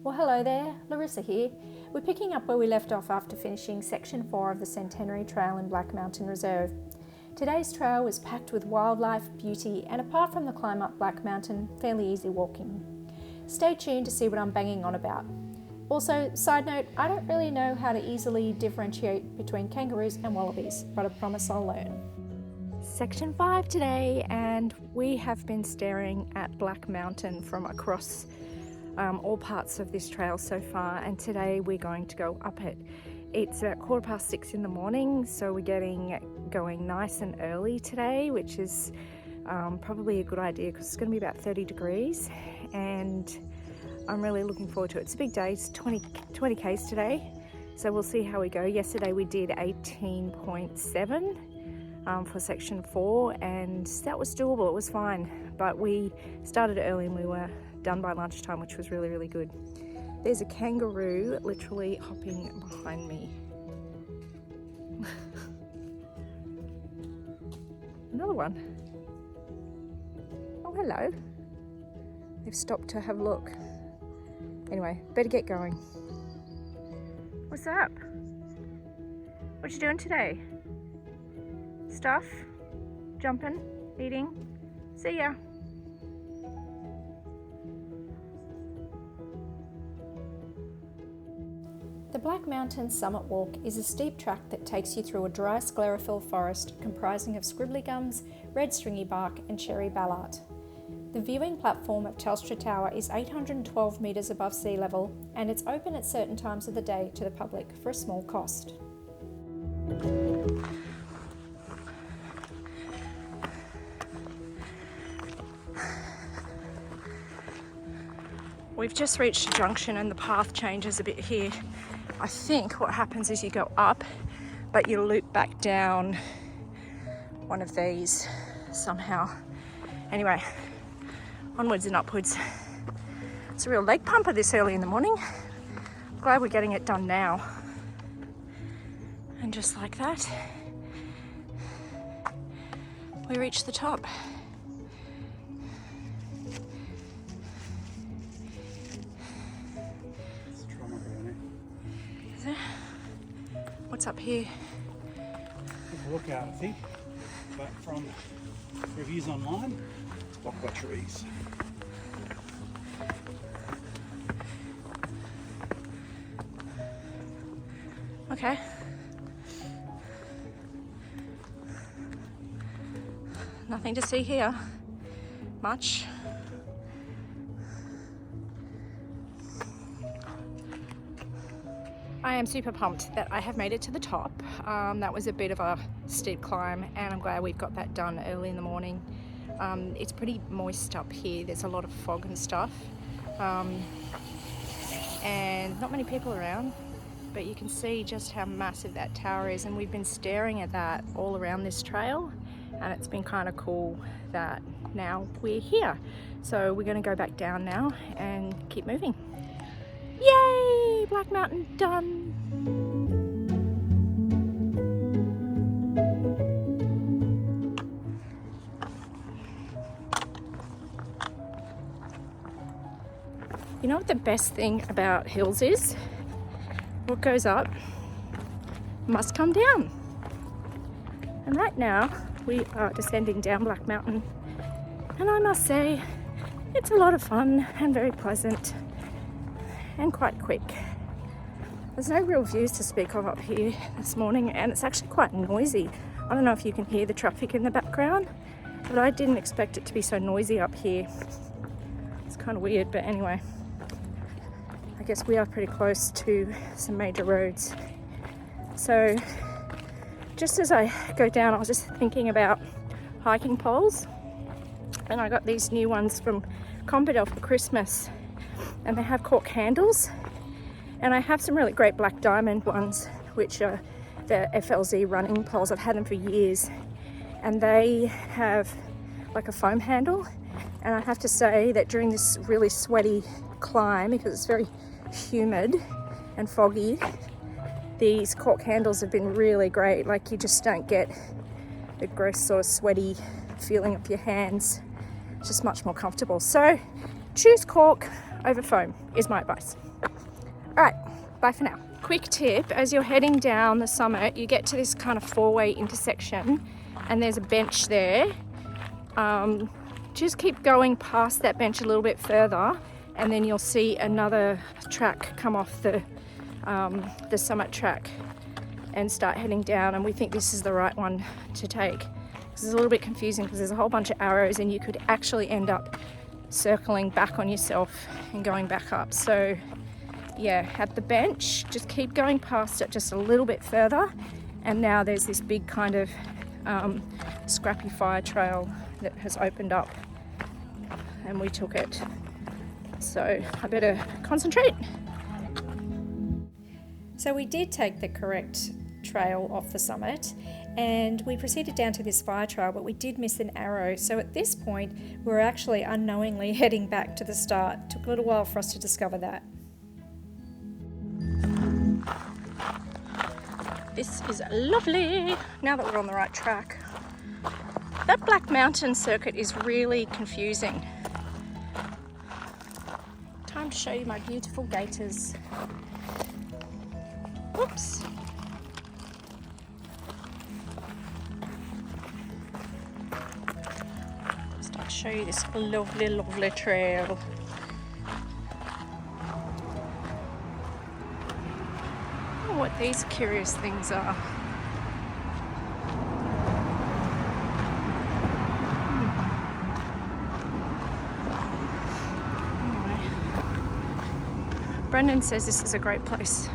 Well, hello there, Larissa here. We're picking up where we left off after finishing Section 4 of the Centenary Trail in Black Mountain Reserve. Today's trail was packed with wildlife, beauty, and apart from the climb up Black Mountain, fairly easy walking. Stay tuned to see what I'm banging on about. Also, side note, I don't really know how to easily differentiate between kangaroos and wallabies, but I promise I'll learn. Section 5 today, and we have been staring at Black Mountain from across all parts of this trail so far, and today we're going to go up it. It's about 6:15 in the morning, so we're going nice and early today, which is probably a good idea because it's going to be about 30 degrees, and I'm really looking forward to it. It's a big day. It's 20 k's today, so we'll see how we go. Yesterday we did 18.7 for section 4, and that was doable. It was fine, but we started early and we were done by lunchtime, which was really, really good. There's a kangaroo literally hopping behind me. Another one. Oh, hello. They've stopped to have a look. Anyway, better get going. What's up? What you doing today? Stuff? Jumping? Eating? See ya. The Black Mountain Summit Walk is a steep track that takes you through a dry sclerophyll forest comprising of scribbly gums, red stringy bark and cherry ballart. The viewing platform of Telstra Tower is 812 metres above sea level, and it's open at certain times of the day to the public for a small cost. We've just reached a junction and the path changes a bit here. I think what happens is you go up, but you loop back down one of these somehow. Anyway, onwards and upwards. It's a real leg pumper this early in the morning. Glad we're getting it done now. And just like that, we reach the top. What's up here? Good lookout, I think, but from reviews online, it's blocked by trees. Okay. Nothing to see here. Much. I am super pumped that I have made it to the top. That was a bit of a steep climb, and I'm glad we've got that done early in the morning. It's pretty moist up here. There's a lot of fog and stuff, and not many people around, but you can see just how massive that tower is, and we've been staring at that all around this trail, and it's been kind of cool that now we're here. So we're going to go back down now and keep moving. Yay! Black Mountain done! You know what the best thing about hills is? What goes up must come down. And right now we are descending down Black Mountain, and I must say it's a lot of fun and very pleasant and quite quick. There's no real views to speak of up here this morning, and it's actually quite noisy. I don't know if you can hear the traffic in the background, but I didn't expect it to be so noisy up here. It's kind of weird, but anyway, I guess we are pretty close to some major roads. So just as I go down, I was just thinking about hiking poles, and I got these new ones from Canberra for Christmas, and they have cork handles, and I have some really great black diamond ones, which are the FLZ running poles. I've had them for years, and they have like a foam handle, and I have to say that during this really sweaty climb, because it's very humid and foggy, these cork handles have been really great. Like, you just don't get the gross sort of sweaty feeling of your hands. It's just much more comfortable. So choose cork over foam is my advice. All right, bye for now. Quick tip, as you're heading down the summit, you get to this kind of four-way intersection and there's a bench there. Just keep going past that bench a little bit further and then you'll see another track come off the summit track and start heading down, and we think this is the right one to take. This is a little bit confusing because there's a whole bunch of arrows and you could actually end up circling back on yourself and going back up. So yeah, at the bench, just keep going past it just a little bit further, and now there's this big kind of scrappy fire trail that has opened up and we took it. So I better concentrate. So we did take the correct trail off the summit and we proceeded down to this fire trail, but we did miss an arrow. So at this point, we're actually unknowingly heading back to the start. It took a little while for us to discover that. This is lovely, now that we're on the right track. That Black Mountain circuit is really confusing. Time to show you my beautiful gaiters. Whoops. Just to show you this lovely, lovely trail. Oh, what these curious things are. Brendan says this is a great place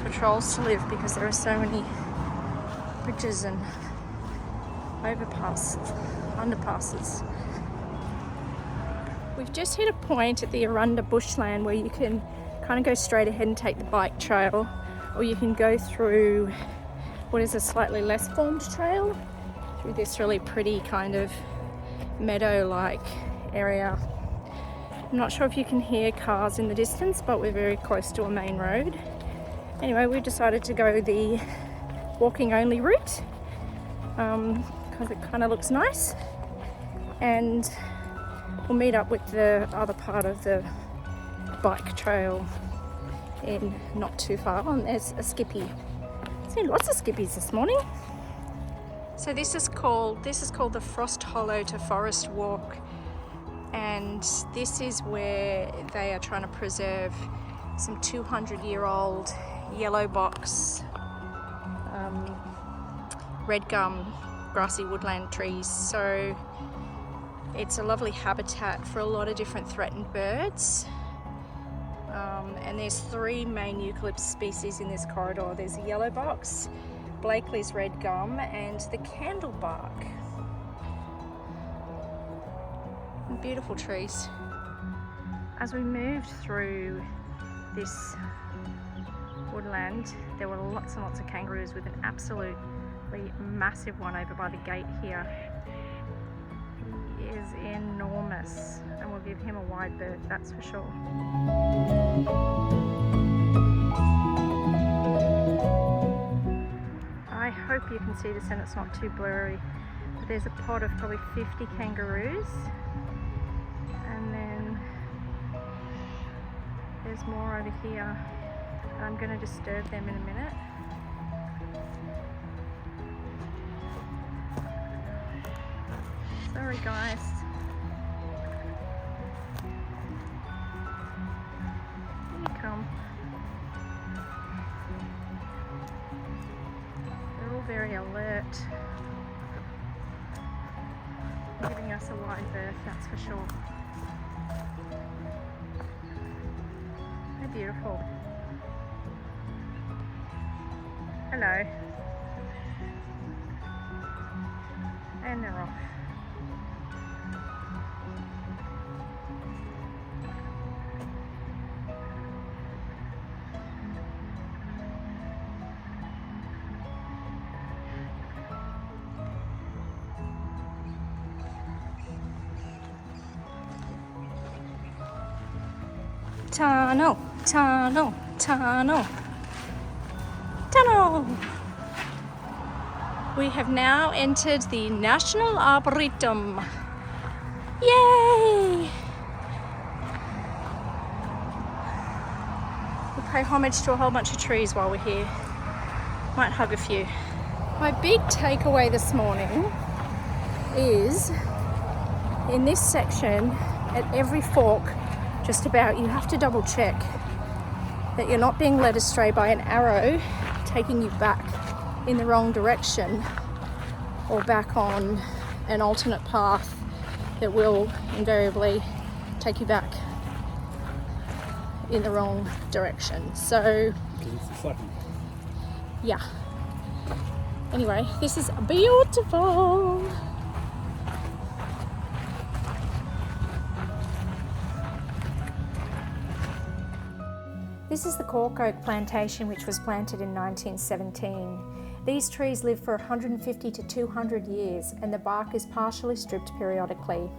for trolls to live because there are so many bridges and underpasses. We've just hit a point at the Arunda bushland where you can kind of go straight ahead and take the bike trail, or you can go through what is a slightly less formed trail through this really pretty kind of meadow-like area. I'm not sure if you can hear cars in the distance, but we're very close to a main road. Anyway, we decided to go the walking only route because it kind of looks nice, and we'll meet up with the other part of the bike trail in not too far. And there's a skippy. Seen lots of skippies this morning. So this is called the Frost Hollow to Forest Walk, and this is where they are trying to preserve some 200-year-old yellow box, red gum, grassy woodland trees. So it's a lovely habitat for a lot of different threatened birds. And there's 3 main eucalyptus species in this corridor. There's the yellow box, Blakely's red gum, and the candlebark. And beautiful trees. As we moved through this woodland, there were lots and lots of kangaroos, with an absolutely massive one over by the gate here. He is enormous, and we'll give him a wide berth, that's for sure. I hope you can see this and it's not too blurry, but there's a pod of probably 50 kangaroos, and then there's more over here. I'm going to disturb them in a minute. Sorry guys. Here you come. They're all very alert. Giving us a wide berth, that's for sure. They're beautiful. Hello. And they're off. Tunnel, tunnel, tunnel, tunnel. We have now entered the National Arboretum. Yay! pay homage to a whole bunch of trees while we're here. Might hug a few. My big takeaway this morning is in this section, at every fork, just about, you have to double check that you're not being led astray by an arrow taking you back in the wrong direction or back on an alternate path that will invariably take you back in the wrong direction. So, yeah. Anyway, this is beautiful. This is the cork oak plantation, which was planted in 1917. These trees live for 150 to 200 years, and the bark is partially stripped periodically.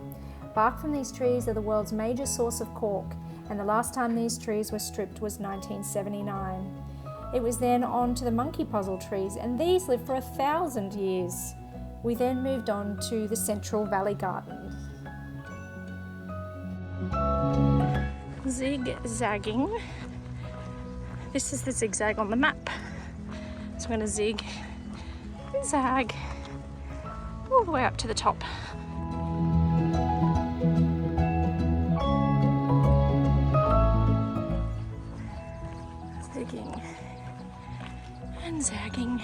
Bark from these trees are the world's major source of cork, and the last time these trees were stripped was 1979. It was then on to the monkey puzzle trees, and these lived for 1,000 years. We then moved on to the Central Valley Garden. Zigzagging. This is the zigzag on the map. So I'm going to zig and zag all the way up to the top. Zigging and zagging.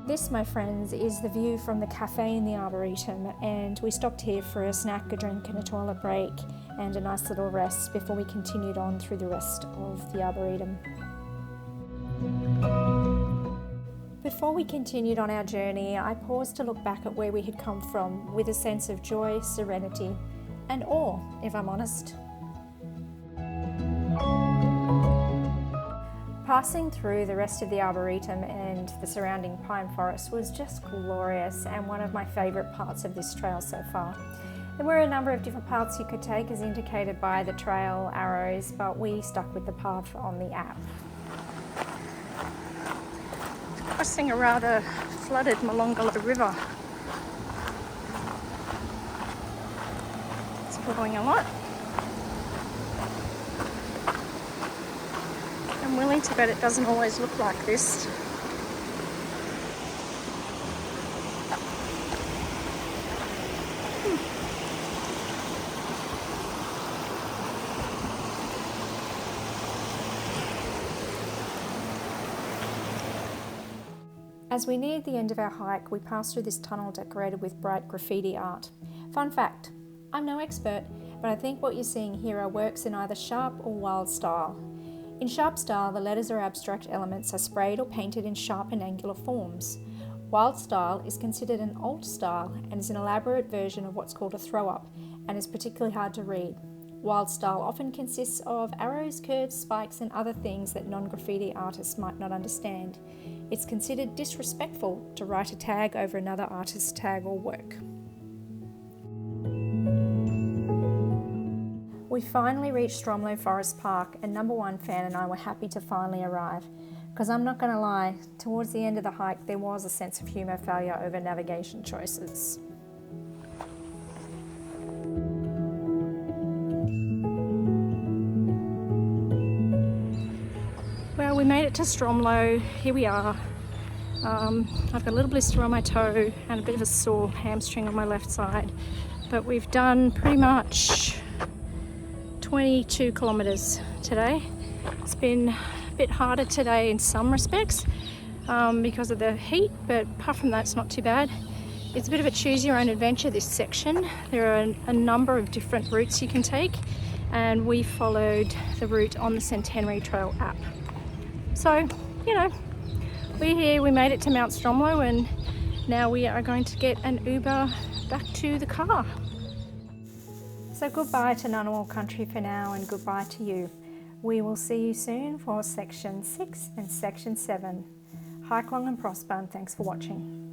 This, my friends, is the view from the cafe in the Arboretum, and we stopped here for a snack, a drink and a toilet break and a nice little rest before we continued on through the rest of the Arboretum. Before we continued on our journey, I paused to look back at where we had come from with a sense of joy, serenity and awe, if I'm honest. Passing through the rest of the Arboretum and the surrounding pine forest was just glorious and one of my favourite parts of this trail so far. There were a number of different paths you could take as indicated by the trail arrows, but we stuck with the path on the app. Crossing a rather flooded Molonglo River. It's blowing a lot. I'm willing to bet it doesn't always look like this. As we neared the end of our hike, we passed through this tunnel decorated with bright graffiti art. Fun fact, I'm no expert, but I think what you're seeing here are works in either sharp or wild style. In sharp style, the letters or abstract elements are sprayed or painted in sharp and angular forms. Wild style is considered an old style and is an elaborate version of what's called a throw-up and is particularly hard to read. Wild style often consists of arrows, curves, spikes and other things that non-graffiti artists might not understand. It's considered disrespectful to write a tag over another artist's tag or work. We finally reached Stromlo Forest Park, and number one fan and I were happy to finally arrive. Because I'm not going to lie, towards the end of the hike there was a sense of humour failure over navigation choices. Well, we made it to Stromlo. Here we are. I've got a little blister on my toe and a bit of a sore hamstring on my left side, but we've done pretty much 22 kilometres today. It's been a bit harder today in some respects because of the heat, but apart from that it's not too bad. It's a bit of a choose your own adventure, this section. There are a number of different routes you can take, and we followed the route on the Centenary Trail app. So, you know, we're here, we made it to Mount Stromlo, and now we are going to get an Uber back to the car. So goodbye to Ngunnawal country for now, and goodbye to you. We will see you soon for section 6 and section 7. Hike long and prosper, and thanks for watching.